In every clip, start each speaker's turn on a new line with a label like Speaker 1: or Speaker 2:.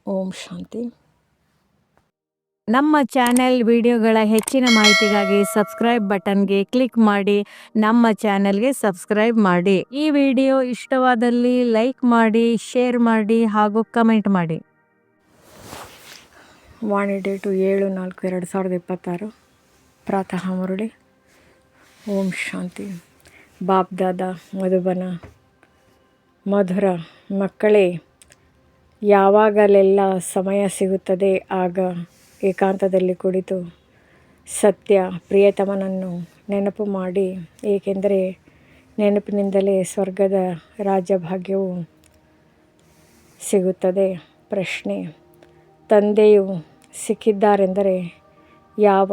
Speaker 1: ಓಂ ಶಾಂತಿ.
Speaker 2: ನಮ್ಮ ಚಾನೆಲ್ ವಿಡಿಯೋಗಳ ಹೆಚ್ಚಿನ ಮಾಹಿತಿಗಾಗಿ ಸಬ್ಸ್ಕ್ರೈಬ್ ಬಟನ್ಗೆ ಕ್ಲಿಕ್ ಮಾಡಿ ನಮ್ಮ ಚಾನೆಲ್ಗೆ ಸಬ್ಸ್ಕ್ರೈಬ್ ಮಾಡಿ. ಈ ವಿಡಿಯೋ ಇಷ್ಟವಾದಲ್ಲಿ ಲೈಕ್ ಮಾಡಿ, ಶೇರ್ ಮಾಡಿ ಹಾಗೂ ಕಮೆಂಟ್ ಮಾಡಿ.
Speaker 1: ವಾಣಿ ಡೇಟು 7/4/2026 ಪ್ರಾತಃ ಮುರಳಿ. ಓಂ ಶಾಂತಿ. ಬಾಬ್ದಾದ ಮಧುಬನ. ಮಧುರ ಮಕ್ಕಳೇ, ಯಾವಾಗಲೆಲ್ಲ ಸಮಯ ಸಿಗುತ್ತದೆ ಆಗ ಏಕಾಂತದಲ್ಲಿ ಕುಳಿತು ಸತ್ಯ ಪ್ರಿಯತಮನನ್ನು ನೆನಪು ಮಾಡಿ, ಏಕೆಂದರೆ ನೆನಪಿನಿಂದಲೇ ಸ್ವರ್ಗದ ರಾಜ್ಯಭಾಗ್ಯವು ಸಿಗುತ್ತದೆ. ಪ್ರಶ್ನೆ: ತಂದೆಯು ಸಿಕ್ಕಿದ್ದಾರೆಂದರೆ ಯಾವ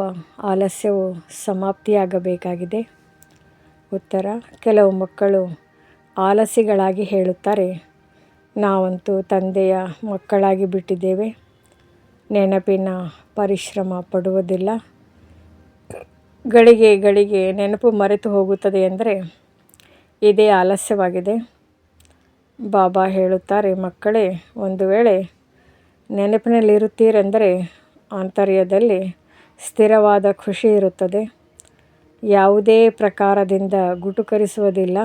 Speaker 1: ಆಲಸ್ಯವು ಸಮಾಪ್ತಿಯಾಗಬೇಕಾಗಿದೆ? ಉತ್ತರ: ಕೆಲವು ಮಕ್ಕಳು ಆಲಸಿಗಳಾಗಿ ಹೇಳುತ್ತಾರೆ, ನಾವಂತೂ ತಂದೆಯ ಮಕ್ಕಳಾಗಿ ಬಿಟ್ಟಿದ್ದೇವೆ, ನೆನಪಿನ ಪರಿಶ್ರಮ ಪಡುವುದಿಲ್ಲ, ಗಳಿಗೆ ಗಳಿಗೆ ನೆನಪು ಮರೆತು ಹೋಗುತ್ತದೆ ಎಂದರೆ ಇದೇ ಆಲಸ್ಯವಾಗಿದೆ. ಬಾಬಾ ಹೇಳುತ್ತಾರೆ, ಮಕ್ಕಳೇ, ಒಂದು ವೇಳೆ ನೆನಪಿನಲ್ಲಿರುತ್ತೀರೆಂದರೆ ಆಂತರ್ಯದಲ್ಲಿ ಸ್ಥಿರವಾದ ಖುಷಿ ಇರುತ್ತದೆ, ಯಾವುದೇ ಪ್ರಕಾರದಿಂದ ಗುಟುಕರಿಸುವುದಿಲ್ಲ.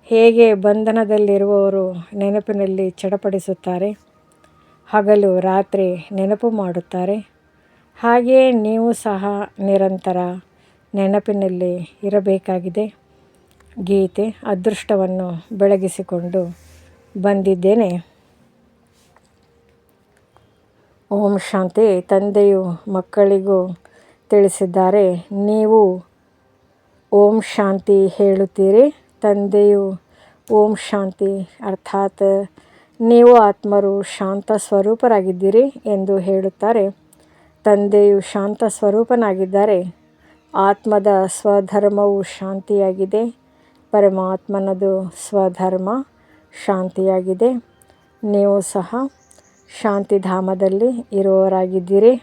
Speaker 1: ಹೇಗೆ ಬಂಧನದಲ್ಲಿರುವವರು ನೆನಪಿನಲ್ಲಿ ಚಡಪಡಿಸುತ್ತಾರೆ, ಹಗಲು ರಾತ್ರಿ ನೆನಪು ಮಾಡುತ್ತಾರೆ, ಹಾಗೆಯೇ ನೀವು ಸಹ ನಿರಂತರ ನೆನಪಿನಲ್ಲಿ ಇರಬೇಕಾಗಿದೆ. ಗೀತೆ: ಅದೃಷ್ಟವನ್ನು ಬೆಳಗಿಸಿಕೊಂಡು ಬಂದಿದ್ದೇನೆ. ಓಂ ಶಾಂತಿ. ತಂದೆಯು ಮಕ್ಕಳಿಗೂ ತಿಳಿಸಿದ್ದಾರೆ, ನೀವು ಓಂ ಶಾಂತಿ ಹೇಳುತ್ತೀರಿ. ತಂದೆಯು ಓಂ ಶಾಂತಿ ಅರ್ಥಾತ್ ನೀವು ಆತ್ಮರು ಶಾಂತ ಸ್ವರೂಪರಾಗಿದ್ದೀರಿ ಎಂದು ಹೇಳುತ್ತಾರೆ. ತಂದೆಯು ಶಾಂತ ಸ್ವರೂಪನಾಗಿದ್ದಾರೆ. ಆತ್ಮದ ಸ್ವಧರ್ಮವು ಶಾಂತಿಯಾಗಿದೆ, ಪರಮಾತ್ಮನದು ಸ್ವಧರ್ಮ ಶಾಂತಿಯಾಗಿದೆ. ನೀವು ಸಹ ಶಾಂತಿಧಾಮದಲ್ಲಿ ಇರುವವರಾಗಿದ್ದೀರಿ.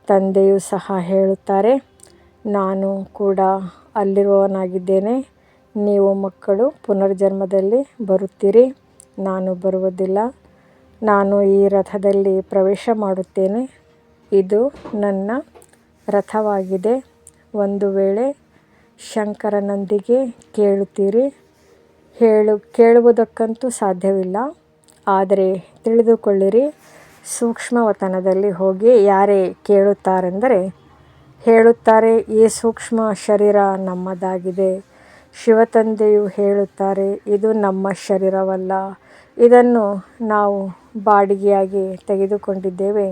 Speaker 1: ತಂದೆಯು ಸಹ ಹೇಳುತ್ತಾರೆ, ನಾನು ಕೂಡ ಅಲ್ಲಿರುವವನಾಗಿದ್ದೇನೆ. ನೀವು ಮಕ್ಕಳು ಪುನರ್ಜನ್ಮದಲ್ಲಿ ಬರುತ್ತೀರಿ, ನಾನು ಬರುವುದಿಲ್ಲ. ನಾನು ಈ ರಥದಲ್ಲಿ ಪ್ರವೇಶ ಮಾಡುತ್ತೇನೆ, ಇದು ನನ್ನ ರಥವಾಗಿದೆ. ಒಂದು ವೇಳೆ ಶಂಕರನೊಂದಿಗೆ ಕೇಳುತ್ತೀರಿ, ಕೇಳುವುದಕ್ಕಂತೂ ಸಾಧ್ಯವಿಲ್ಲ. ಆದರೆ ತಿಳಿದುಕೊಳ್ಳಿರಿ, ಸೂಕ್ಷ್ಮವತನದಲ್ಲಿ ಹೋಗಿ ಯಾರೇ ಕೇಳುತ್ತಾರೆಂದರೆ ಹೇಳುತ್ತಾರೆ, ಈ ಸೂಕ್ಷ್ಮ ಶರೀರ ನಮ್ಮದಾಗಿದೆ. ಶಿವತಂದೆಯು ಹೇಳುತ್ತಾರೆ, ಇದು ನಮ್ಮ ಶರೀರವಲ್ಲ, ಇದನ್ನು ನಾವು ಬಾಡಿಗೆಯಾಗಿ ತೆಗೆದುಕೊಂಡಿದ್ದೇವೆ.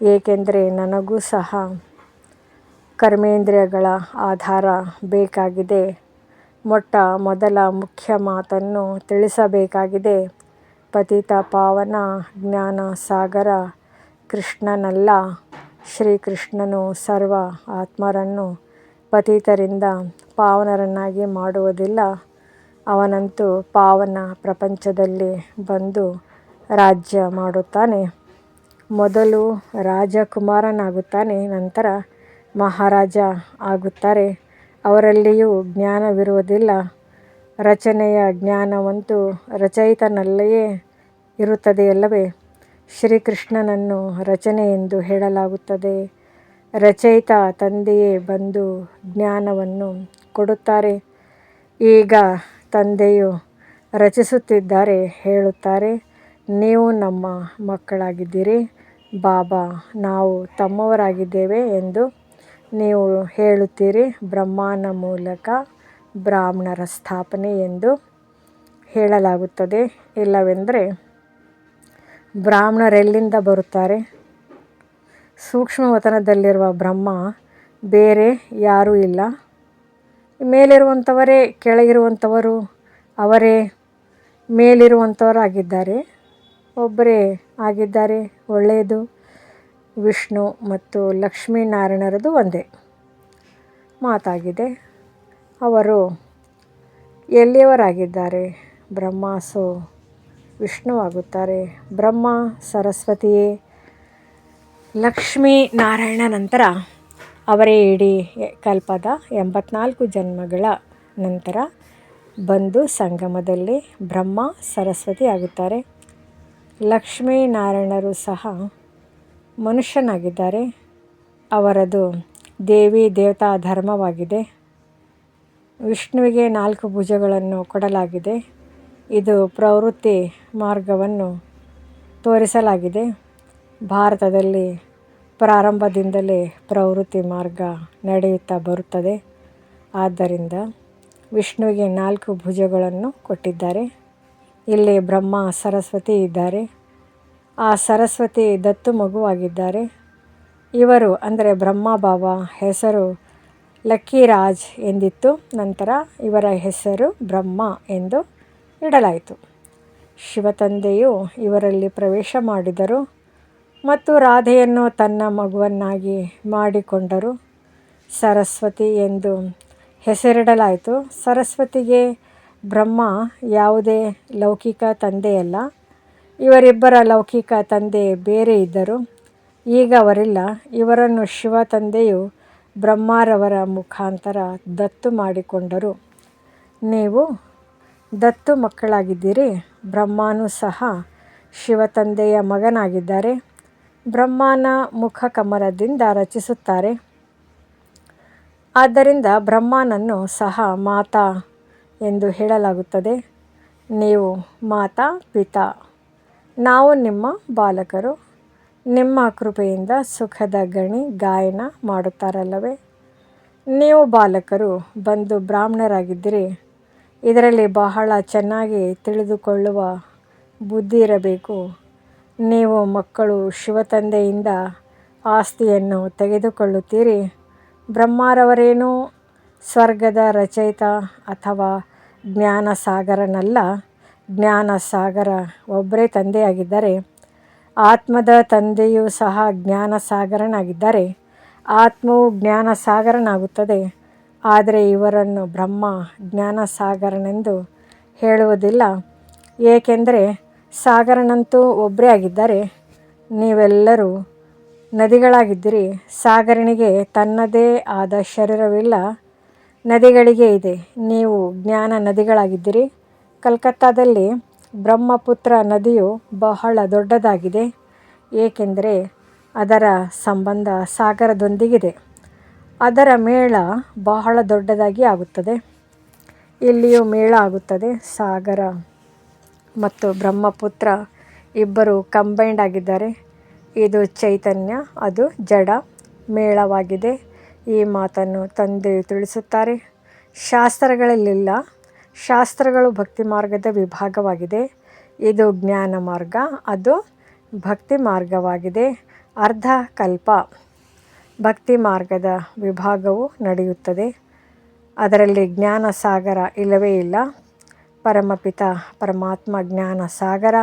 Speaker 1: ಏಕೆಂದರೆ ನನಗೂ ಸಹ ಕರ್ಮೇಂದ್ರಿಯಗಳ ಆಧಾರ ಬೇಕಾಗಿದೆ. ಮೊಟ್ಟ ಮೊದಲ ಮುಖ್ಯ ಮಾತನ್ನು ತಿಳಿಸಬೇಕಾಗಿದೆ. ಪತಿತ ಪಾವನ ಜ್ಞಾನ ಸಾಗರ ಕೃಷ್ಣನಲ್ಲ. ಶ್ರೀಕೃಷ್ಣನು ಸರ್ವ ಆತ್ಮರನ್ನು ಪತಿತರಿಂದ ಪಾವನರನ್ನಾಗಿ ಮಾಡುವುದಿಲ್ಲ. ಅವನಂತೂ ಪಾವನ ಪ್ರಪಂಚದಲ್ಲಿ ಬಂದು ರಾಜ್ಯ ಮಾಡುತ್ತಾನೆ. ಮೊದಲು ರಾಜಕುಮಾರನಾಗುತ್ತಾನೆ, ನಂತರ ಮಹಾರಾಜ ಆಗುತ್ತಾರೆ. ಅವರಲ್ಲಿಯೂ ಜ್ಞಾನವಿರುವುದಿಲ್ಲ. ರಚನೆಯ ಜ್ಞಾನವಂತೂ ರಚಯಿತನಲ್ಲಿಯೇ ಇರುತ್ತದೆಯಲ್ಲವೇ? ಶ್ರೀಕೃಷ್ಣನನ್ನು ರಚನೆ ಎಂದು ಹೇಳಲಾಗುತ್ತದೆ. ರಚಯಿತ ತಂದೆಯೇ ಬಂದು ಜ್ಞಾನವನ್ನು ಕೊಡುತ್ತಾರೆ. ಈಗ ತಂದೆಯು ರಚಿಸುತ್ತಿದ್ದಾರೆ. ಹೇಳುತ್ತಾರೆ, ನೀವು ನಮ್ಮ ಮಕ್ಕಳಾಗಿದ್ದೀರಿ. ಬಾಬಾ, ನಾವು ತಮ್ಮವರಾಗಿದ್ದೇವೆ ಎಂದು ನೀವು ಹೇಳುತ್ತೀರಿ. ಬ್ರಹ್ಮನ ಮೂಲಕ ಬ್ರಾಹ್ಮಣರ ಸ್ಥಾಪನೆ ಎಂದು ಹೇಳಲಾಗುತ್ತದೆ. ಇಲ್ಲವೆಂದರೆ ಬ್ರಾಹ್ಮಣರೆಲ್ಲಿಂದ ಬರುತ್ತಾರೆ? ಸೂಕ್ಷ್ಮವತನದಲ್ಲಿರುವ ಬ್ರಹ್ಮ ಬೇರೆ ಯಾರೂ ಇಲ್ಲ. ಮೇಲಿರುವಂಥವರೇ ಕೆಳಗಿರುವಂಥವರು, ಅವರೇ ಮೇಲಿರುವಂಥವರಾಗಿದ್ದಾರೆ. ಒಬ್ಬರೇ ಆಗಿದ್ದಾರೆ. ಒಳ್ಳೆಯದು. ವಿಷ್ಣು ಮತ್ತು ಲಕ್ಷ್ಮೀನಾರಾಯಣರದು ಒಂದೇ ಮಾತಾಗಿದೆ. ಅವರು ಎಲ್ಲಿಯವರಾಗಿದ್ದಾರೆ? ಬ್ರಹ್ಮ ಸೋ ವಿಷ್ಣುವಾಗುತ್ತಾರೆ. ಬ್ರಹ್ಮ ಸರಸ್ವತಿಯೇ ಲಕ್ಷ್ಮೀನಾರಾಯಣ ನಂತರ ಅವರೇ ಇಡೀ ಕಲ್ಪದ 84 ಜನ್ಮಗಳ ನಂತರ ಬಂದು ಸಂಗಮದಲ್ಲಿ ಬ್ರಹ್ಮ ಸರಸ್ವತಿ ಆಗುತ್ತಾರೆ. ಲಕ್ಷ್ಮೀನಾರಾಯಣರು ಸಹ ಮನುಷ್ಯನಾಗಿದ್ದಾರೆ. ಅವರದು ದೇವಿ ದೇವತಾ ಧರ್ಮವಾಗಿದೆ. ವಿಷ್ಣುವಿಗೆ 4 ಭುಜಗಳನ್ನು ಕೊಡಲಾಗಿದೆ. ಇದು ಪ್ರವೃತ್ತಿ ಮಾರ್ಗವನ್ನು ತೋರಿಸಲಾಗಿದೆ. ಭಾರತದಲ್ಲಿ ಪ್ರಾರಂಭದಿಂದಲೇ ಪ್ರವೃತ್ತಿ ಮಾರ್ಗ ನಡೆಯುತ್ತಾ ಬರುತ್ತದೆ. ಆದ್ದರಿಂದ ವಿಷ್ಣುವಿಗೆ 4 ಭುಜಗಳನ್ನು ಕೊಟ್ಟಿದ್ದಾರೆ. ಇಲ್ಲಿ ಬ್ರಹ್ಮ ಸರಸ್ವತಿ ಇದ್ದಾರೆ. ಆ ಸರಸ್ವತಿ ದತ್ತು ಮಗುವಾಗಿದ್ದಾರೆ. ಇವರು ಅಂದರೆ ಬ್ರಹ್ಮ ಬಾಬಾ ಹೆಸರು ಲಕ್ಕಿರಾಜ್ ಎಂದಿತ್ತು. ನಂತರ ಇವರ ಹೆಸರು ಬ್ರಹ್ಮ ಎಂದು ಇಡಲಾಯಿತು. ಶಿವತಂದೆಯು ಇವರಲ್ಲಿ ಪ್ರವೇಶ ಮಾಡಿದರು ಮತ್ತು ರಾಧೆಯನ್ನು ತನ್ನ ಮಗುವನ್ನಾಗಿ ಮಾಡಿಕೊಂಡರು. ಸರಸ್ವತಿ ಎಂದು ಹೆಸರಿಡಲಾಯಿತು. ಸರಸ್ವತಿಗೆ ಬ್ರಹ್ಮ ಯಾವುದೇ ಲೌಕಿಕ ತಂದೆಯಲ್ಲ. ಇವರಿಬ್ಬರ ಲೌಕಿಕ ತಂದೆ ಬೇರೆ ಇದ್ದರು. ಈಗ ಅವರಿಲ್ಲ. ಇವರನ್ನು ಶಿವ ತಂದೆಯು ಬ್ರಹ್ಮರವರ ಮುಖಾಂತರ ದತ್ತು ಮಾಡಿಕೊಂಡರು. ನೀವು ದತ್ತು ಮಕ್ಕಳಾಗಿದ್ದೀರಿ. ಬ್ರಹ್ಮನೂ ಸಹ ಶಿವ ತಂದೆಯ ಮಗನಾಗಿದ್ದಾರೆ. ಬ್ರಹ್ಮನ ಮುಖ ಕಮಲದಿಂದ ರಚಿಸುತ್ತಾರೆ. ಆದ್ದರಿಂದ ಬ್ರಹ್ಮನನ್ನು ಸಹ ಮಾತಾ ಎಂದು ಹೇಳಲಾಗುತ್ತದೆ. ನೀವು ಮಾತಾ ಪಿತಾ, ನಾವು ನಿಮ್ಮ ಬಾಲಕರು. ನಿಮ್ಮ ಕೃಪೆಯಿಂದ ಸುಖದ ಗಣಿ ಗಾಯನ ಮಾಡುತ್ತಾರಲ್ಲವೇ. ನೀವು ಬಾಲಕರು ಬಂದು ಬ್ರಾಹ್ಮಣರಾಗಿದ್ದೀರಿ. ಇದರಲ್ಲಿ ಬಹಳ ಚೆನ್ನಾಗಿ ತಿಳಿದುಕೊಳ್ಳುವ ಬುದ್ಧಿ ಇರಬೇಕು. ನೀವು ಮಕ್ಕಳು ಶಿವತಂದೆಯಿಂದ ಆಸ್ತಿಯನ್ನು ತೆಗೆದುಕೊಳ್ಳುತ್ತೀರಿ. ಬ್ರಹ್ಮರವರೇನೂ ಸ್ವರ್ಗದ ರಚಯಿತ ಅಥವಾ ಜ್ಞಾನಸಾಗರನಲ್ಲ. ಜ್ಞಾನಸಾಗರ ಒಬ್ಬರೇ ತಂದೆಯಾಗಿದ್ದಾರೆ. ಆತ್ಮದ ತಂದೆಯೂ ಸಹ ಜ್ಞಾನಸಾಗರನಾಗಿದ್ದಾರೆ. ಆತ್ಮವು ಜ್ಞಾನಸಾಗರನಾಗುತ್ತದೆ. ಆದರೆ ಇವರನ್ನು ಬ್ರಹ್ಮ ಜ್ಞಾನಸಾಗರನೆಂದು ಹೇಳುವುದಿಲ್ಲ. ಏಕೆಂದರೆ ಸಾಗರನಂತೂ ಒಬ್ಬರೇ ಆಗಿದ್ದಾರೆ. ನೀವೆಲ್ಲರೂ ನದಿಗಳಾಗಿದ್ದೀರಿ. ಸಾಗರನಿಗೆ ತನ್ನದೇ ಆದ ಶರೀರವಿಲ್ಲ. ನದಿಗಳಿಗೆ ಇದೆ. ನೀವು ಜ್ಞಾನ ನದಿಗಳಾಗಿದ್ದೀರಿ. ಕಲ್ಕತ್ತಾದಲ್ಲಿ ಬ್ರಹ್ಮಪುತ್ರ ನದಿಯು ಬಹಳ ದೊಡ್ಡದಾಗಿದೆ. ಏಕೆಂದರೆ ಅದರ ಸಂಬಂಧ ಸಾಗರದೊಂದಿಗಿದೆ. ಅದರ ಮೇಳ ಬಹಳ ದೊಡ್ಡದಾಗಿ ಆಗುತ್ತದೆ. ಇಲ್ಲಿಯೂ ಮೇಳ ಆಗುತ್ತದೆ. ಸಾಗರ ಮತ್ತು ಬ್ರಹ್ಮಪುತ್ರ ಇಬ್ಬರು ಕಂಬೈಂಡ್ ಆಗಿದ್ದಾರೆ. ಇದು ಚೈತನ್ಯ, ಅದು ಜಡ ಮೇಳವಾಗಿದೆ. ಈ ಮಾತನ್ನು ತಂದೆಯು ತಿಳಿಸುತ್ತಾರೆ. ಶಾಸ್ತ್ರಗಳಲ್ಲಿಲ್ಲ. ಶಾಸ್ತ್ರಗಳು ಭಕ್ತಿ ಮಾರ್ಗದ ವಿಭಾಗವಾಗಿದೆ. ಇದು ಜ್ಞಾನ ಮಾರ್ಗ, ಅದು ಭಕ್ತಿ ಮಾರ್ಗವಾಗಿದೆ. ಅರ್ಧ ಕಲ್ಪ ಭಕ್ತಿ ಮಾರ್ಗದ ವಿಭಾಗವು ನಡೆಯುತ್ತದೆ. ಅದರಲ್ಲಿ ಜ್ಞಾನ ಸಾಗರ ಇಲ್ಲವೇ ಇಲ್ಲ. ಪರಮಪಿತ ಪರಮಾತ್ಮ ಜ್ಞಾನ ಸಾಗರ.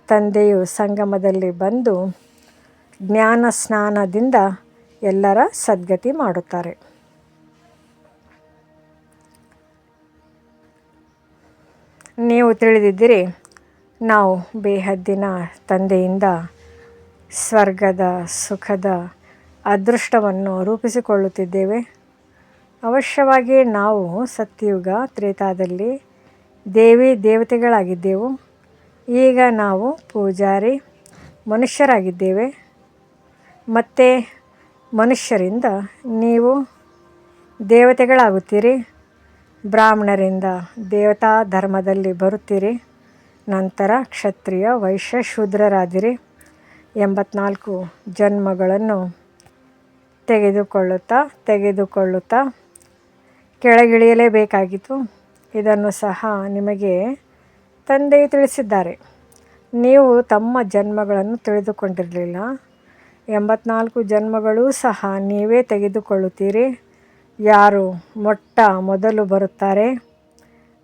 Speaker 1: ತಂದೆಯು ಸಂಗಮದಲ್ಲಿ ಬಂದು ಜ್ಞಾನ ಸ್ನಾನದಿಂದ ಎಲ್ಲರ ಸದ್ಗತಿ ಮಾಡುತ್ತಾರೆ. ನೀವು ತಿಳಿದಿದ್ದೀರಿ, ನಾವು ಬೇಹದ್ದಿನ ತಂದೆಯಿಂದ ಸ್ವರ್ಗದ ಸುಖದ ಅದೃಷ್ಟವನ್ನು ರೂಪಿಸಿಕೊಳ್ಳುತ್ತಿದ್ದೇವೆ. ಅವಶ್ಯವಾಗಿ ನಾವು ಸತ್ಯಯುಗ ತ್ರೇತಾದಲ್ಲಿ ದೇವಿ ದೇವತೆಗಳಾಗಿದ್ದೆವು. ಈಗ ನಾವು ಪೂಜಾರಿ ಮನುಷ್ಯರಾಗಿದ್ದೇವೆ. ಮತ್ತು ಮನುಷ್ಯರಿಂದ ನೀವು ದೇವತೆಗಳಾಗುತ್ತೀರಿ. ಬ್ರಾಹ್ಮಣರಿಂದ ದೇವತಾ ಧರ್ಮದಲ್ಲಿ ಬರುತ್ತೀರಿ. ನಂತರ ಕ್ಷತ್ರಿಯ ವೈಶ್ಯ ಶೂದ್ರರಾದಿರಿ. 84 ಜನ್ಮಗಳನ್ನು ತೆಗೆದುಕೊಳ್ಳುತ್ತಾ ಕೆಳಗಿಳಿಯಲೇಬೇಕಾಗಿತ್ತು. ಇದನ್ನು ಸಹ ನಿಮಗೆ ತಂದೆಯು ತಿಳಿಸಿದ್ದಾರೆ. ನೀವು ತಮ್ಮ ಜನ್ಮಗಳನ್ನು ತಿಳಿದುಕೊಂಡಿರಲಿಲ್ಲ. 84 ಜನ್ಮಗಳೂ ಸಹ ನೀವೇ ತೆಗೆದುಕೊಳ್ಳುತ್ತೀರಿ. ಯಾರು ಮೊದಲು ಬರುತ್ತಾರೆ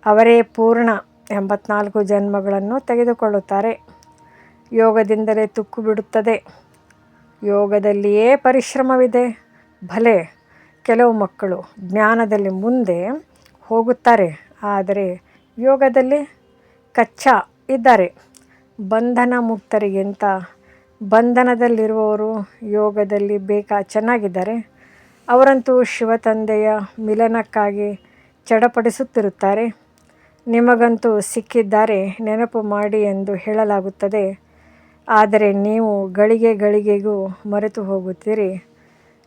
Speaker 1: ಅವರೇ ಪೂರ್ಣ 84 ಜನ್ಮಗಳನ್ನು ತೆಗೆದುಕೊಳ್ಳುತ್ತಾರೆ. ಯೋಗದಿಂದಲೇ ತುಕ್ಕು ಬಿಡುತ್ತದೆ. ಯೋಗದಲ್ಲಿಯೇ ಪರಿಶ್ರಮವಿದೆ. ಭಲೆ ಕೆಲವು ಮಕ್ಕಳು ಜ್ಞಾನದಲ್ಲಿ ಮುಂದೆ ಹೋಗುತ್ತಾರೆ, ಆದರೆ ಯೋಗದಲ್ಲಿ ಕಚ್ಚಾ ಇದ್ದಾರೆ. ಬಂಧನ ಮುಕ್ತರಿಗಿಂತ ಬಂಧನದಲ್ಲಿರುವವರು ಯೋಗದಲ್ಲಿ ಚೆನ್ನಾಗಿದ್ದಾರೆ. ಅವರಂತೂ ಶಿವತಂದೆಯ ಮಿಲನಕ್ಕಾಗಿ ಚಡಪಡಿಸುತ್ತಿರುತ್ತಾರೆ. ನಿಮಗಂತೂ ಸಿಕ್ಕಿದ್ದಾರೆ, ನೆನಪು ಮಾಡಿ ಎಂದು ಹೇಳಲಾಗುತ್ತದೆ. ಆದರೆ ನೀವು ಗಳಿಗೆಗೂ ಮರೆತು ಹೋಗುತ್ತೀರಿ.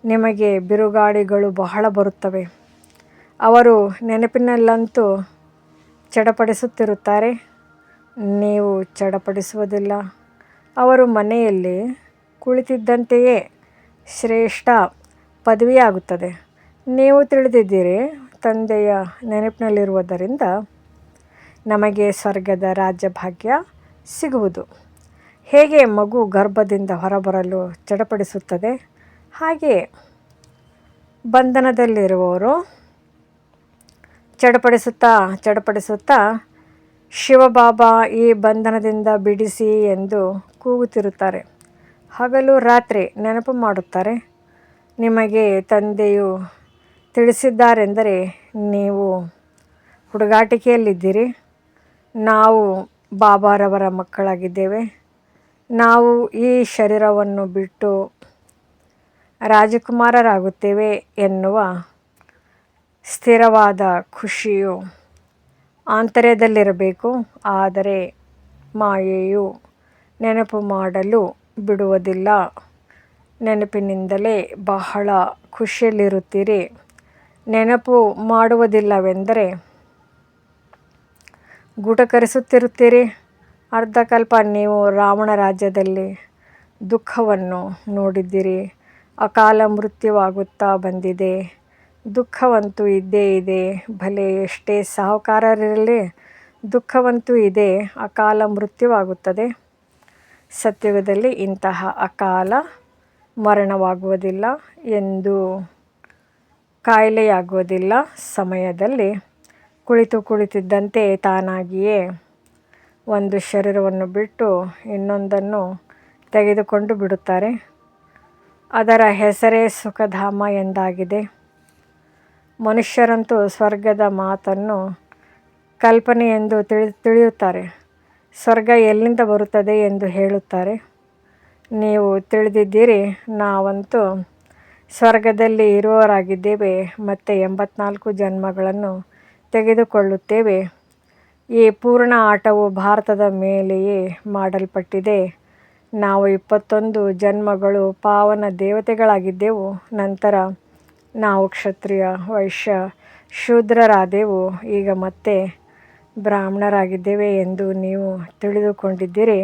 Speaker 1: ನಿಮಗೆ ಬಿರುಗಾಳಿಗಳು ಬಹಳ ಬರುತ್ತವೆ. ಅವರು ನೆನಪಿನಲ್ಲಂತೂ ಚಡಪಡಿಸುತ್ತಿರುತ್ತಾರೆ, ನೀವು ಚಡಪಡಿಸುವುದಿಲ್ಲ. ಅವರು ಮನೆಯಲ್ಲಿ ಕುಳಿತಿದ್ದಂತೆಯೇ ಶ್ರೇಷ್ಠ ಪದವಿಯಾಗುತ್ತದೆ. ನೀವು ತಿಳಿದಿದ್ದೀರಿ, ತಂದೆಯ ನೆನಪಿನಲ್ಲಿರುವುದರಿಂದ ನಮಗೆ ಸ್ವರ್ಗದ ರಾಜ್ಯಭಾಗ್ಯ ಸಿಗುವುದು. ಹೇಗೆ ಮಗು ಗರ್ಭದಿಂದ ಹೊರಬರಲು ಚಡಪಡಿಸುತ್ತದೆ, ಹಾಗೆಯೇ ಬಂಧನದಲ್ಲಿರುವವರು ಚಡಪಡಿಸುತ್ತಾ ಶಿವಬಾಬಾ ಈ ಬಂಧನದಿಂದ ಬಿಡಿಸಿ ಎಂದು ಕೂಗುತ್ತಿರುತ್ತಾರೆ. ಹಗಲು ರಾತ್ರಿ ನೆನಪು ಮಾಡುತ್ತಾರೆ. ನಿಮಗೆ ತಂದೆಯು ತಿಳಿಸಿದ್ದಾರೆಂದರೆ ನೀವು ಹುಡುಗಾಟಿಕೆಯಲ್ಲಿದ್ದೀರಿ. ನಾವು ಬಾಬಾರವರ ಮಕ್ಕಳಾಗಿದ್ದೇವೆ. ನಾವು ಈ ಶರೀರವನ್ನು ಬಿಟ್ಟು ರಾಜಕುಮಾರರಾಗುತ್ತೇವೆ ಎನ್ನುವ ಸ್ಥಿರವಾದ ಖುಷಿಯು ಆಂತರ್ಯದಲ್ಲಿರಬೇಕು. ಆದರೆ ಮಾಯೆಯು ನೆನಪು ಮಾಡಲು ಬಿಡುವುದಿಲ್ಲ. ನೆನಪಿನಿಂದಲೇ ಬಹಳ ಖುಷಿಯಲ್ಲಿರುತ್ತೀರಿ. ನೆನಪು ಮಾಡುವುದಿಲ್ಲವೆಂದರೆ ಗುಟಕರಿಸುತ್ತಿರುತ್ತೀರಿ. ಅರ್ಧಕಲ್ಪ ನೀವು ರಾವಣ ರಾಜ್ಯದಲ್ಲಿ ದುಃಖವನ್ನು ನೋಡಿದ್ದೀರಿ. ಅಕಾಲ ಮೃತ್ಯುವಾಗುತ್ತಾ ಬಂದಿದೆ. ದುಃಖವಂತೂ ಇದ್ದೇ ಇದೆ. ಭಲೆ ಎಷ್ಟೇ ಸಾಹುಕಾರರಿರಲಿ, ದುಃಖವಂತೂ ಇದೆ. ಅಕಾಲ ಮೃತ್ಯುವಾಗುತ್ತದೆ. ಸತ್ಯುಗದಲ್ಲಿ ಇಂತಹ ಅಕಾಲ ಮರಣವಾಗುವುದಿಲ್ಲ, ಎಂದು ಕಾಯಿಲೆಯಾಗುವುದಿಲ್ಲ. ಸಮಯದಲ್ಲಿ ಕುಳಿತಿದ್ದಂತೆ ತಾನಾಗಿಯೇ ಒಂದು ಶರೀರವನ್ನು ಬಿಟ್ಟು ಇನ್ನೊಂದನ್ನು ತೆಗೆದುಕೊಂಡು ಬಿಡುತ್ತಾರೆ. ಅದರ ಹೆಸರೇ ಸುಖಧಾಮ ಎಂದಾಗಿದೆ. ಮನುಷ್ಯರಂತೂ ಸ್ವರ್ಗದ ಮಾತನ್ನು ಕಲ್ಪನೆಯೆಂದು ತಿಳಿಯುತ್ತಾರೆ. ಸ್ವರ್ಗ ಎಲ್ಲಿಂದ ಬರುತ್ತದೆ ಎಂದು ಹೇಳುತ್ತಾರೆ. ನೀವು ತಿಳಿದಿದ್ದೀರಿ, ನಾವಂತೂ ಸ್ವರ್ಗದಲ್ಲಿ ಇರುವವರಾಗಿದ್ದೇವೆ. ಮತ್ತೆ 84 ಜನ್ಮಗಳನ್ನು ತೆಗೆದುಕೊಳ್ಳುತ್ತೇವೆ. ಈ ಪೂರ್ಣ ಆಟವು ಭಾರತದ ಮೇಲೆಯೇ ಮಾಡಲ್ಪಟ್ಟಿದೆ. ನಾವು 21 ಜನ್ಮಗಳು ಪಾವನ ದೇವತೆಗಳಾಗಿದ್ದೆವು. ನಂತರ ನಾವು ಕ್ಷತ್ರಿಯ, ವೈಶ್ಯ, ಶೂದ್ರರಾದೆವು. ಈಗ ಮತ್ತೆ ಬ್ರಾಹ್ಮಣರಾಗಿದ್ದೇವೆ ಎಂದು ನೀವು ತಿಳಿದುಕೊಂಡಿದ್ದೀರಿ.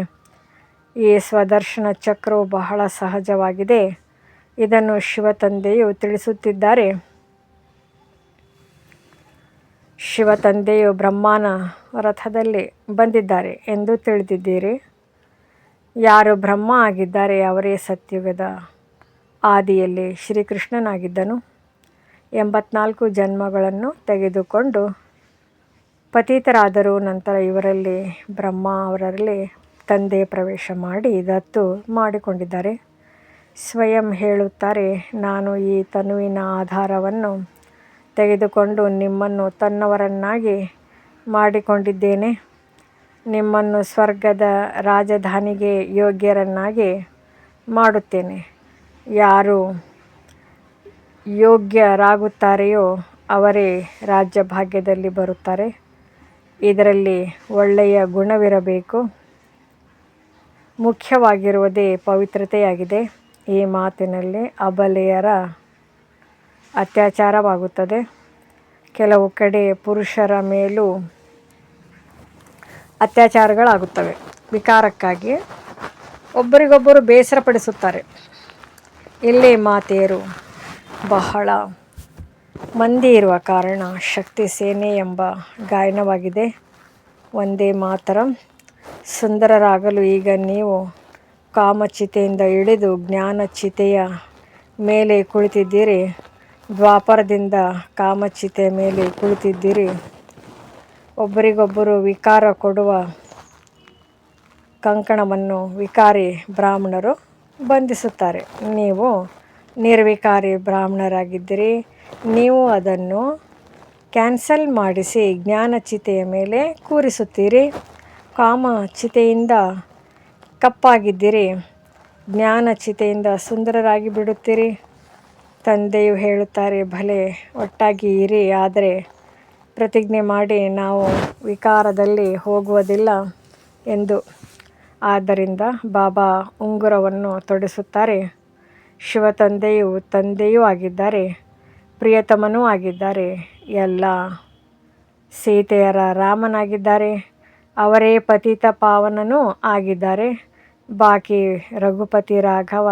Speaker 1: ಈ ಸ್ವದರ್ಶನ ಚಕ್ರವು ಬಹಳ ಸಹಜವಾಗಿದೆ. ಇದನ್ನು ಶಿವತಂದೆಯು ತಿಳಿಸುತ್ತಿದ್ದಾರೆ. ಶಿವತಂದೆಯು ಬ್ರಹ್ಮನ ರಥದಲ್ಲಿ ಬಂದಿದ್ದಾರೆ ಎಂದು ತಿಳಿದಿದ್ದೀರಿ. ಯಾರು ಬ್ರಹ್ಮ ಆಗಿದ್ದಾರೆ ಅವರೇ ಸತ್ಯುಗದ ಆದಿಯಲ್ಲಿ ಶ್ರೀಕೃಷ್ಣನಾಗಿದ್ದನು. 84 ಜನ್ಮಗಳನ್ನು ತೆಗೆದುಕೊಂಡು ಪತಿತರಾದರು. ನಂತರ ಇವರಲ್ಲಿ ಬ್ರಹ್ಮ, ಅವರಲ್ಲಿ ತಂದೆ ಪ್ರವೇಶ ಮಾಡಿ ದತ್ತು ಮಾಡಿಕೊಂಡಿದ್ದಾರೆ. ಸ್ವಯಂ ಹೇಳುತ್ತಾರೆ, ನಾನು ಈ ತನುವಿನ ಆಧಾರವನ್ನು ತೆಗೆದುಕೊಂಡು ನಿಮ್ಮನ್ನು ತನ್ನವರನ್ನಾಗಿ ಮಾಡಿಕೊಂಡಿದ್ದೇನೆ. ನಿಮ್ಮನ್ನು ಸ್ವರ್ಗದ ರಾಜಧಾನಿಗೆ ಯೋಗ್ಯರನ್ನಾಗಿ ಮಾಡುತ್ತೇನೆ. ಯಾರು ಯೋಗ್ಯರಾಗುತ್ತಾರೆಯೋ ಅವರೇ ರಾಜ್ಯಭಾಗ್ಯದಲ್ಲಿ ಬರುತ್ತಾರೆ. ಇದರಲ್ಲಿ ಒಳ್ಳೆಯ ಗುಣವಿರಬೇಕು. ಮುಖ್ಯವಾಗಿರುವುದೇ ಪವಿತ್ರತೆಯಾಗಿದೆ. ಈ ಮಾತಿನಲ್ಲಿ ಅಬಲೆಯರ ಅತ್ಯಾಚಾರವಾಗುತ್ತದೆ. ಕೆಲವು ಕಡೆ ಪುರುಷರ ಮೇಲೂ ಅತ್ಯಾಚಾರಗಳಾಗುತ್ತವೆ. ವಿಕಾರಕ್ಕಾಗಿ ಒಬ್ಬರಿಗೊಬ್ಬರು ಬೇಸರಪಡಿಸುತ್ತಾರೆ. ಇಲ್ಲಿ ಮಾತೆಯರು ಬಹಳ ಮಂದಿ ಇರುವ ಕಾರಣ ಶಕ್ತಿ ಸೇನೆ ಎಂಬ ಗಾಯನವಾಗಿದೆ. ಒಂದೇ ಮಾತರಂ. ಸುಂದರರಾಗಲು ಈಗ ನೀವು ಕಾಮಚಿತೆಯಿಂದ ಇಳಿದು ಜ್ಞಾನಚಿತೆಯ ಮೇಲೆ ಕುಳಿತಿದ್ದೀರಿ. ದ್ವಾಪರದಿಂದ ಕಾಮಚಿತೆಯ ಮೇಲೆ ಕುಳಿತಿದ್ದೀರಿ. ಒಬ್ಬರಿಗೊಬ್ಬರು ವಿಕಾರ ಕೊಡುವ ಕಂಕಣವನ್ನು ವಿಕಾರಿ ಬ್ರಾಹ್ಮಣರು ಬಂಧಿಸುತ್ತಾರೆ. ನೀವು ನಿರ್ವಿಕಾರಿ ಬ್ರಾಹ್ಮಣರಾಗಿದ್ದೀರಿ. ನೀವು ಅದನ್ನು ಕ್ಯಾನ್ಸಲ್ ಮಾಡಿಸಿ ಜ್ಞಾನಚಿತೆಯ ಮೇಲೆ ಕೂರಿಸುತ್ತೀರಿ. ಕಾಮಚಿತೆಯಿಂದ ಕಪ್ಪಾಗಿದ್ದೀರಿ. ಜ್ಞಾನಚಿತೆಯಿಂದ ಸುಂದರರಾಗಿ ಬಿಡುತ್ತೀರಿ. ತಂದೆಯು ಹೇಳುತ್ತಾರೆ, ಭಲೆ ಒಟ್ಟಾಗಿ ಇರಿ, ಆದರೆ ಪ್ರತಿಜ್ಞೆ ಮಾಡಿ ನಾವು ವಿಕಾರದಲ್ಲಿ ಹೋಗುವುದಿಲ್ಲ ಎಂದು. ಆದ್ದರಿಂದ ಬಾಬಾ ಉಂಗುರವನ್ನು ತೊಡಿಸುತ್ತಾರೆ. ಶಿವತಂದೆಯು ತಂದೆಯೂ ಆಗಿದ್ದಾರೆ, ಪ್ರಿಯತಮನೂ ಆಗಿದ್ದಾರೆ, ಎಲ್ಲ ಸೀತೆಯರ ರಾಮನಾಗಿದ್ದಾರೆ, ಅವರೇ ಪತಿತ ಪಾವನನೂ ಆಗಿದ್ದಾರೆ. ಬಾಕಿ ರಘುಪತಿ ರಾಘವ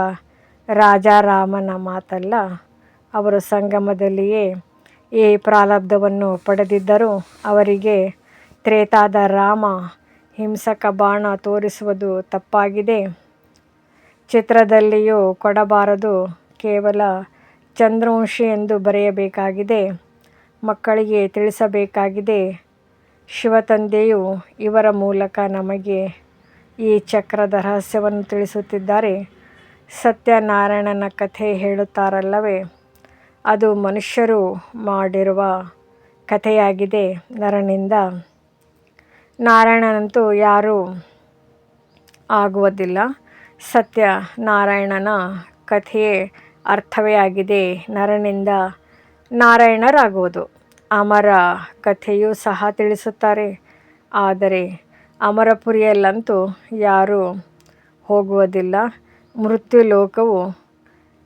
Speaker 1: ರಾಜಾರಾಮನ ಮಾತಲ್ಲ. ಅವರು ಸಂಗಮದಲ್ಲಿಯೇ ಈ ಪ್ರಾರಬ್ಧವನ್ನು ಪಡೆದಿದ್ದರೂ ಅವರಿಗೆ ತ್ರೇತಾದ ರಾಮ ಹಿಂಸಕ ಬಾಣ ತೋರಿಸುವುದು ತಪ್ಪಾಗಿದೆ. ಚಿತ್ರದಲ್ಲಿಯೂ ಕೊಡಬಾರದು, ಕೇವಲ ಚಂದ್ರವಂಶಿ ಎಂದು ಬರೆಯಬೇಕಾಗಿದೆ. ಮಕ್ಕಳಿಗೆ ತಿಳಿಸಬೇಕಾಗಿದೆ. ಶಿವತಂದೆಯು ಇವರ ಮೂಲಕ ನಮಗೆ ಈ ಚಕ್ರದ ರಹಸ್ಯವನ್ನು ತಿಳಿಸುತ್ತಿದ್ದಾರೆ. ಸತ್ಯನಾರಾಯಣನ ಕಥೆ ಹೇಳುತ್ತಾರಲ್ಲವೇ, ಅದು ಮನುಷ್ಯರು ಮಾಡಿರುವ ಕಥೆಯಾಗಿದೆ. ನರನಿಂದ ನಾರಾಯಣನಂತೂ ಯಾರೂ ಆಗುವುದಿಲ್ಲ. ಸತ್ಯನಾರಾಯಣನ ಕಥೆಯೇ ಅರ್ಥವೇ ಆಗಿದೆ. ನರನಿಂದ ನಾರಾಯಣರಾಗುವುದು. ಅಮರ ಕಥೆಯೂ ಸಹ ತಿಳಿಸುತ್ತಾರೆ. ಆದರೆ ಅಮರಪುರಿಯಲ್ಲಂತೂ ಯಾರೂ ಹೋಗುವುದಿಲ್ಲ. ಮೃತ್ಯು ಲೋಕವು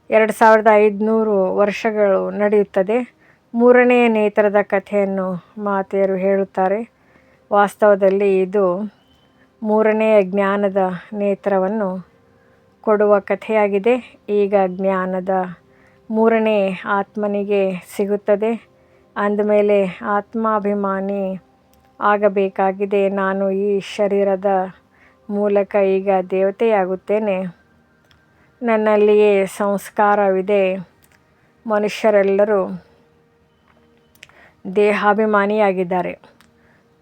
Speaker 1: 2500 ವರ್ಷಗಳು ನಡೆಯುತ್ತದೆ. ಮೂರನೆಯ ನೇತ್ರದ ಕಥೆಯನ್ನು ಮಾತೆಯರು ಹೇಳುತ್ತಾರೆ. ವಾಸ್ತವದಲ್ಲಿ ಇದು ಮೂರನೆಯ ಜ್ಞಾನದ ನೇತ್ರವನ್ನು ಕೊಡುವ ಕಥೆಯಾಗಿದೆ. ಈಗ ಜ್ಞಾನದ ಮೂರನೇ ಆತ್ಮನಿಗೆ ಸಿಗುತ್ತದೆ. ಅಂದಮೇಲೆ ಆತ್ಮಾಭಿಮಾನಿ ಆಗಬೇಕಾಗಿದೆ. ನಾನು ಈ ಶರೀರದ ಮೂಲಕ ಈಗ ದೇವತೆಯಾಗುತ್ತೇನೆ. ನನ್ನಲ್ಲಿಯೇ ಸಂಸ್ಕಾರವಿದೆ. ಮನುಷ್ಯರೆಲ್ಲರೂ ದೇಹಾಭಿಮಾನಿಯಾಗಿದ್ದಾರೆ.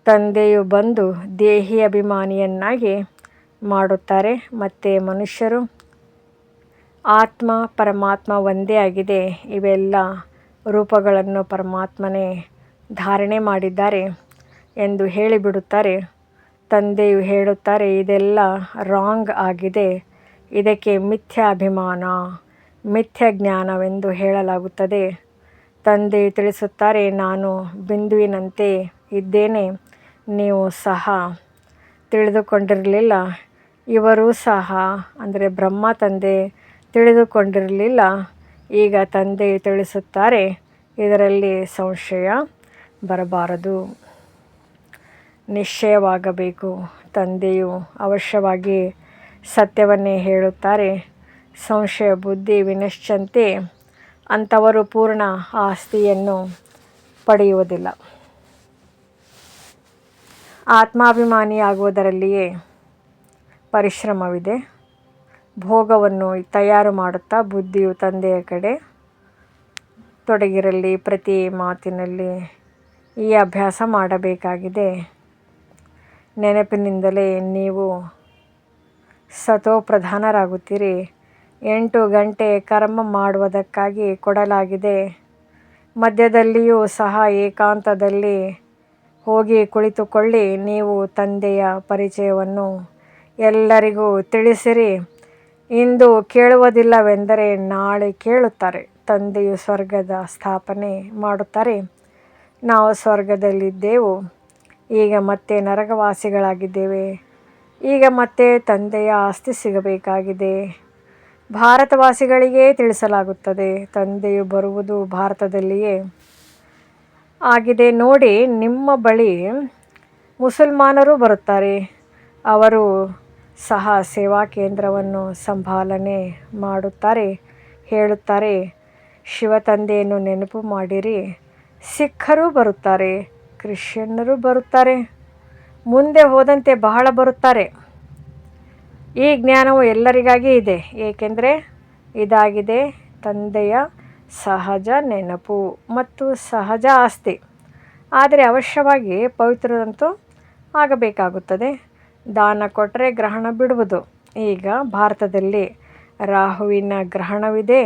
Speaker 1: ತಂದೆಯು ಬಂದು ದೇಹಿ ಅಭಿಮಾನಿಯನ್ನಾಗಿ ಮಾಡುತ್ತಾರೆ. ಮತ್ತು ಮನುಷ್ಯರು ಆತ್ಮ ಪರಮಾತ್ಮ ಒಂದೇ ಆಗಿದೆ. ಇವೆಲ್ಲ ರೂಪಗಳನ್ನು ಪರಮಾತ್ಮನೇ ಧಾರಣೆ ಮಾಡಿದ್ದಾರೆ ಎಂದು ಹೇಳಿಬಿಡುತ್ತಾರೆ. ತಂದೆಯು ಹೇಳುತ್ತಾರೆ, ಇದೆಲ್ಲ ರಾಂಗ್ ಆಗಿದೆ. ಇದಕ್ಕೆ ಮಿಥ್ಯಾ ಅಭಿಮಾನ, ಮಿಥ್ಯಾ ಜ್ಞಾನವೆಂದು ಹೇಳಲಾಗುತ್ತದೆ. ತಂದೆಯು ತಿಳಿಸುತ್ತಾರೆ, ನಾನು ಬಿಂದುವಿನಂತೆ ಇದ್ದೇನೆ. ನೀವು ಸಹ ತಿಳಿದುಕೊಂಡಿರಲಿಲ್ಲ. ಇವರೂ ಸಹ ಅಂದರೆ ಬ್ರಹ್ಮ ತಂದೆ ತಿಳಿದುಕೊಂಡಿರಲಿಲ್ಲ. ಈಗ ತಂದೆಯು ತಿಳಿಸುತ್ತಾರೆ, ಇದರಲ್ಲಿ ಸಂಶಯ ಬರಬಾರದು, ನಿಶ್ಚಯವಾಗಬೇಕು. ತಂದೆಯು ಅವಶ್ಯವಾಗಿ ಸತ್ಯವನ್ನೇ ಹೇಳುತ್ತಾರೆ. ಸಂಶಯ ಬುದ್ಧಿ ವಿನಶ್ಯಂತೆ, ಅಂಥವರು ಪೂರ್ಣ ಆಸ್ತಿಯನ್ನು ಪಡೆಯುವುದಿಲ್ಲ. ಆತ್ಮಾಭಿಮಾನಿಯಾಗುವುದರಲ್ಲಿಯೇ ಪರಿಶ್ರಮವಿದೆ. ಭೋಗವನ್ನು ತಯಾರು ಮಾಡುತ್ತಾ ಬುದ್ಧಿಯು ತಂದೆಯ ಕಡೆ ತೊಡಗಿರಲಿ. ಪ್ರತಿ ಮಾತಿನಲ್ಲಿ ಈ ಅಭ್ಯಾಸ ಮಾಡಬೇಕಾಗಿದೆ. ನೆನಪಿನಿಂದಲೇ ನೀವು ಸತೋಪ್ರಧಾನರಾಗುತ್ತೀರಿ. 8 ಗಂಟೆ ಕರ್ಮ ಮಾಡುವುದಕ್ಕಾಗಿ ಕೊಡಲಾಗಿದೆ. ಮಧ್ಯದಲ್ಲಿಯೂ ಸಹ ಏಕಾಂತದಲ್ಲಿ ಹೋಗಿ ಕುಳಿತುಕೊಳ್ಳಿ. ನೀವು ತಂದೆಯ ಪರಿಚಯವನ್ನು ಎಲ್ಲರಿಗೂ ತಿಳಿಸಿರಿ. ಇಂದು ಕೇಳುವುದಿಲ್ಲವೆಂದರೆ ನಾಳೆ ಕೇಳುತ್ತಾರೆ. ತಂದೆಯು ಸ್ವರ್ಗದ ಸ್ಥಾಪನೆ ಮಾಡುತ್ತಾರೆ. ನಾವು ಸ್ವರ್ಗದಲ್ಲಿದ್ದೆವು, ಈಗ ಮತ್ತೆ ನರಕವಾಸಿಗಳಾಗಿದ್ದೇವೆ. ಈಗ ಮತ್ತೆ ತಂದೆಯ ಆಸ್ತಿ ಸಿಗಬೇಕಾಗಿದೆ. ಭಾರತವಾಸಿಗಳಿಗೆ ತಿಳಿಸಲಾಗುತ್ತದೆ. ತಂದೆಯು ಬರುವುದು ಭಾರತದಲ್ಲಿಯೇ ಆಗಿದೆ. ನೋಡಿ, ನಿಮ್ಮ ಬಳಿ ಮುಸಲ್ಮಾನರು ಬರುತ್ತಾರೆ. ಅವರು ಸಹ ಸೇವಾ ಕೇಂದ್ರವನ್ನು ಸಂಭಾಲನೆ ಮಾಡುತ್ತಾರೆ. ಹೇಳುತ್ತಾರೆ, ಶಿವತಂದೆಯನ್ನು ನೆನಪು ಮಾಡಿರಿ. ಸಿಖ್ಖರು ಬರುತ್ತಾರೆ, ಕ್ರಿಶ್ಚಿಯನ್ನರು ಬರುತ್ತಾರೆ, ಮುಂದೆ ಹೋದಂತೆ ಬಹಳ ಬರುತ್ತಾರೆ. ಈ ಜ್ಞಾನವು ಎಲ್ಲರಿಗಾಗಿ ಇದೆ. ಏಕೆಂದರೆ ಇದಾಗಿದೆ ತಂದೆಯ ಸಹಜ ನೆನಪು ಮತ್ತು ಸಹಜ ಆಸ್ತಿ. ಆದರೆ ಅವಶ್ಯವಾಗಿ ಪವಿತ್ರರಂತೂ ಆಗಬೇಕಾಗುತ್ತದೆ. ದಾನ ಕೊಟ್ಟರೆ ಗ್ರಹಣ ಬಿಡುವುದು. ಈಗ ಭಾರತದಲ್ಲಿ ರಾಹುವಿನ ಗ್ರಹಣವಿದೆ.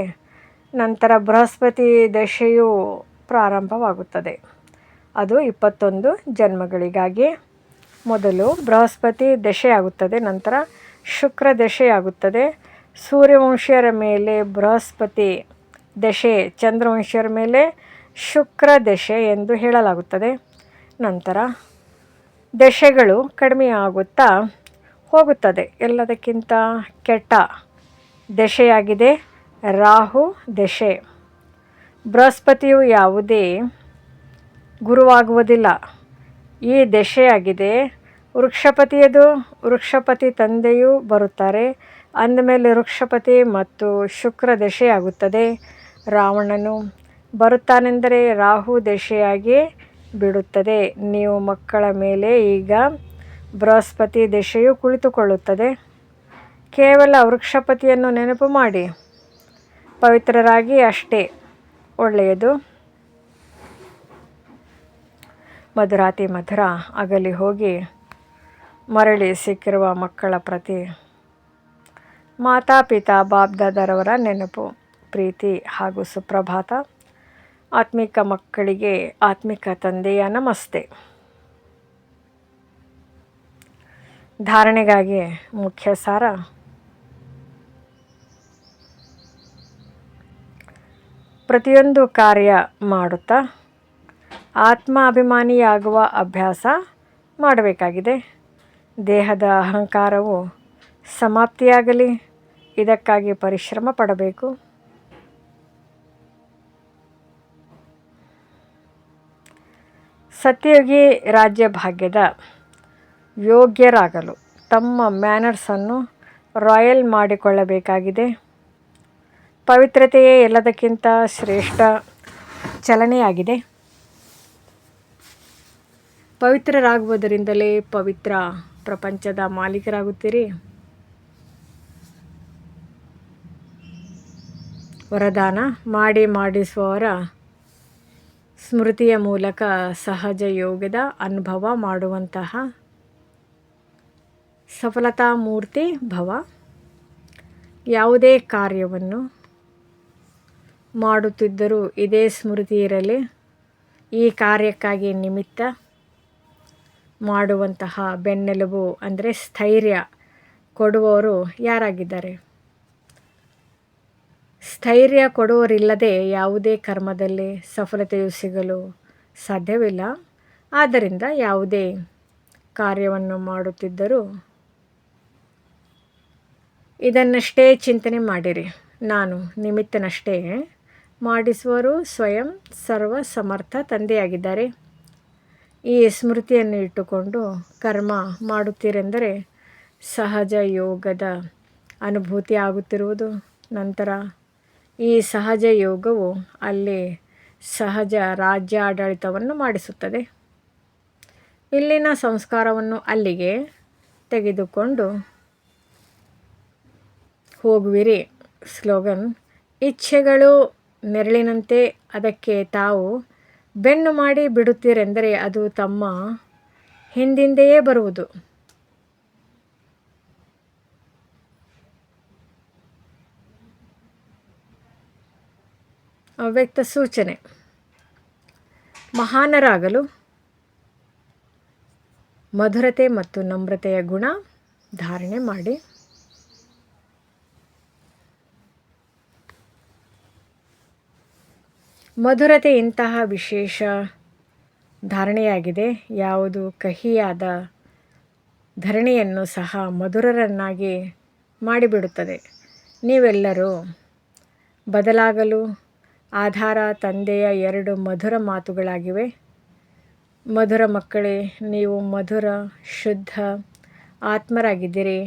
Speaker 1: ನಂತರ ಬೃಹಸ್ಪತಿ ದಶೆಯು ಪ್ರಾರಂಭವಾಗುತ್ತದೆ. ಅದು 21 ಜನ್ಮಗಳಿಗಾಗಿ. ಮೊದಲು ಬೃಹಸ್ಪತಿ ದಶೆಯಾಗುತ್ತದೆ, ನಂತರ ಶುಕ್ರ ದಶೆಯಾಗುತ್ತದೆ. ಸೂರ್ಯವಂಶೀಯರ ಮೇಲೆ ಬೃಹಸ್ಪತಿ ದಶೆ, ಚಂದ್ರವಂಶೀಯರ ಮೇಲೆ ಶುಕ್ರ ದಶೆ ಎಂದು ಹೇಳಲಾಗುತ್ತದೆ. ನಂತರ ದಶೆಗಳು ಕಡಿಮೆಯಾಗುತ್ತಾ ಹೋಗುತ್ತದೆ. ಎಲ್ಲದಕ್ಕಿಂತ ಕೆಟ್ಟ ದಶೆಯಾಗಿದೆ ರಾಹು ದಶೆ. ಬೃಹಸ್ಪತಿಯು ಯಾವುದೇ ಗುರುವಾಗುವುದಿಲ್ಲ. ಈ ದಶೆಯಾಗಿದೆ. ವೃಕ್ಷಪತಿ ತಂದೆಯೂ ಬರುತ್ತಾರೆ. ಅಂದಮೇಲೆ ವೃಕ್ಷಪತಿ ಮತ್ತು ಶುಕ್ರ ದಶೆಯಾಗುತ್ತದೆ. ರಾವಣನು ಬರುತ್ತಾನೆಂದರೆ ರಾಹು ದಶೆಯಾಗಿ ಬಿಡುತ್ತದೆ. ನೀವು ಮಕ್ಕಳ ಮೇಲೆ ಈಗ ಬೃಹಸ್ಪತಿ ದಶೆಯು ಕುಳಿತುಕೊಳ್ಳುತ್ತದೆ. ಕೇವಲ ವೃಕ್ಷಪತಿಯನ್ನು ನೆನಪು ಮಾಡಿ ಪವಿತ್ರರಾಗಿ ಅಷ್ಟೇ ಒಳ್ಳೆಯದು. ಮಧುರಾತಿ ಮಧುರ ಅಗಲಿ ಹೋಗಿ ಮರಳಿ ಸಿಕ್ಕಿರುವ ಮಕ್ಕಳ ಪ್ರತಿ ಮಾತಾಪಿತಾ ಬಾಬ್ದಾದರವರ ನೆನಪು, ಪ್ರೀತಿ ಹಾಗೂ ಸುಪ್ರಭಾತ. ಆತ್ಮಿಕ ಮಕ್ಕಳಿಗೆ ಆತ್ಮಿಕ ತಂದೆಯ ನಮಸ್ತೆ. ಧಾರಣೆಗಾಗಿ ಮುಖ್ಯ ಸಾರ. ಪ್ರತಿಯೊಂದು ಕಾರ್ಯ ಮಾಡುತ್ತಾ ಆತ್ಮ ಅಭಿಮಾನಿಯಾಗುವ ಅಭ್ಯಾಸ ಮಾಡಬೇಕಾಗಿದೆ. ದೇಹದ ಅಹಂಕಾರವು ಸಮಾಪ್ತಿಯಾಗಲಿ, ಇದಕ್ಕಾಗಿ ಪರಿಶ್ರಮ ಪಡಬೇಕು. ಸತ್ಯಯೋಗಿ ರಾಜ್ಯ ಭಾಗ್ಯದ ಯೋಗ್ಯರಾಗಲು ತಮ್ಮ ಮ್ಯಾನರ್ಸನ್ನು ರಾಯಲ್ ಮಾಡಿಕೊಳ್ಳಬೇಕಾಗಿದೆ. ಪವಿತ್ರತೆಯೇ ಎಲ್ಲದಕ್ಕಿಂತ ಶ್ರೇಷ್ಠ ಚಲನೆಯಾಗಿದೆ. ಪವಿತ್ರರಾಗುವುದರಿಂದಲೇ ಪವಿತ್ರ ಪ್ರಪಂಚದ ಮಾಲೀಕರಾಗುತ್ತೀರಿ. ವರದಾನ ಮಾಡಿಸುವವರ ಸ್ಮೃತಿಯ ಮೂಲಕ ಸಹಜ ಯೋಗದ ಅನುಭವ ಮಾಡುವಂತಹ ಸಫಲತಾ ಮೂರ್ತಿ ಭವ. ಯಾವುದೇ ಕಾರ್ಯವನ್ನು ಮಾಡುತ್ತಿದ್ದರೂ ಇದೇ ಸ್ಮೃತಿ ಇರಲಿ. ಈ ಕಾರ್ಯಕ್ಕಾಗಿ ನಿಮಿತ್ತ ಮಾಡುವಂತಹ ಬೆನ್ನೆಲುಬು ಅಂದರೆ ಸ್ಥೈರ್ಯ ಕೊಡುವವರು ಯಾರಾಗಿದ್ದಾರೆ? ಸ್ಥೈರ್ಯ ಕೊಡುವರಿಲ್ಲದೆ ಯಾವುದೇ ಕರ್ಮದಲ್ಲಿ ಸಫಲತೆಯು ಸಿಗಲು ಸಾಧ್ಯವಿಲ್ಲ. ಆದ್ದರಿಂದ ಯಾವುದೇ ಕಾರ್ಯವನ್ನು ಮಾಡುತ್ತಿದ್ದರೂ ಇದನ್ನಷ್ಟೇ ಚಿಂತನೆ ಮಾಡಿರಿ. ನಾನು ನಿಮಿತ್ತನಷ್ಟೇ, ಮಾಡಿಸುವರು ಸ್ವಯಂ ಸರ್ವ ಸಮರ್ಥ ತಂದೆಯಾಗಿದ್ದಾರೆ. ಈ ಸ್ಮೃತಿಯನ್ನು ಇಟ್ಟುಕೊಂಡು ಕರ್ಮ ಮಾಡುತ್ತೀರೆಂದರೆ ಸಹಜ ಯೋಗದ ಅನುಭೂತಿ ಆಗುತ್ತಿರುವುದು. ನಂತರ ಈ ಸಹಜ ಯೋಗವು ಅಲ್ಲಿ ಸಹಜ ರಾಜ್ಯ ಆಡಳಿತವನ್ನು ಮಾಡಿಸುತ್ತದೆ. ಇಲ್ಲಿನ ಸಂಸ್ಕಾರವನ್ನು ಅಲ್ಲಿಗೆ ತೆಗೆದುಕೊಂಡು ಹೋಗುವಿರಿ. ಸ್ಲೋಗನ್: ಇಚ್ಛೆಗಳು ನೆರಳಿನಂತೆ, ಅದಕ್ಕೆ ತಾವು ಬೆನ್ನು ಮಾಡಿ ಬಿಡುತ್ತೀರೆಂದರೆ ಅದು ತಮ್ಮ ಹಿಂದಿಂದೆಯೇ ಬರುವುದು. ಅವ್ಯಕ್ತ ಸೂಚನೆ: ಮಹಾನರಾಗಲು ಮಧುರತೆ ಮತ್ತು ನಮ್ರತೆಯ ಗುಣ ಧಾರಣೆ ಮಾಡಿ. ಮಧುರತೆ ಇಂತಹ ವಿಶೇಷ ಧಾರಣೆಯಾಗಿದೆ. ಯಾವುದು ಕಹಿಯಾದ ಧರಣಿಯನ್ನು ಸಹ ಮಧುರರನ್ನಾಗಿ ಮಾಡಿಬಿಡುತ್ತದೆ. ನೀವೆಲ್ಲರೂ ಬದಲಾಗಲು ಆಧಾರ ತಂದೆಯ 2 ಮಧುರ ಮಾತುಗಳಾಗಿವೆ. ಮಧುರ ಮಕ್ಕಳೇ, ನೀವು ಮಧುರ ಶುದ್ಧ ಆತ್ಮರಾಗಿದ್ದೀರಿ.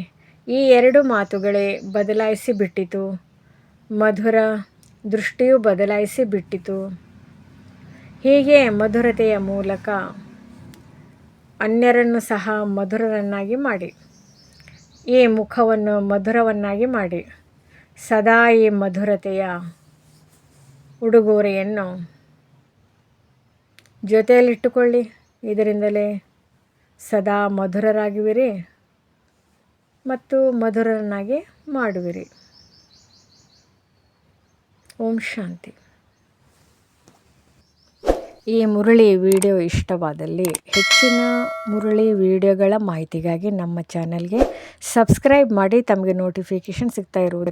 Speaker 1: ಈ 2 ಮಾತುಗಳೇ ಬದಲಾಯಿಸಿ ಬಿಟ್ಟಿತು. ಮಧುರ ದೃಷ್ಟಿಯು ಬದಲಾಯಿಸಿ ಬಿಟ್ಟಿತು. ಹೀಗೆ ಮಧುರತೆಯ ಮೂಲಕ ಅನ್ಯರನ್ನು ಸಹ ಮಧುರರನ್ನಾಗಿ ಮಾಡಿ. ಈ ಮುಖವನ್ನು ಮಧುರವನ್ನಾಗಿ ಮಾಡಿ. ಸದಾ ಈ ಮಧುರತೆಯ ಉಡುಗೊರೆಯನ್ನು ಜೊತೆಯಲ್ಲಿಟ್ಟುಕೊಳ್ಳಿ. ಇದರಿಂದಲೇ ಸದಾ ಮಧುರರಾಗುವಿರಿ ಮತ್ತು ಮಧುರರನ್ನಾಗಿ ಮಾಡುವಿರಿ. ಓಂ ಶಾಂತಿ. ಈ ಮುರಳಿ ವಿಡಿಯೋ ಇಷ್ಟವಾದಲ್ಲಿ ಹೆಚ್ಚಿನ ಮುರಳಿ ವಿಡಿಯೋಗಳ ಮಾಹಿತಿಗಾಗಿ ನಮ್ಮ ಚಾನಲ್ಗೆ ಸಬ್ಸ್ಕ್ರೈಬ್ ಮಾಡಿ. ತಮಗೆ ನೋಟಿಫಿಕೇಷನ್ ಸಿಗ್ತಾ ಇರುವುದು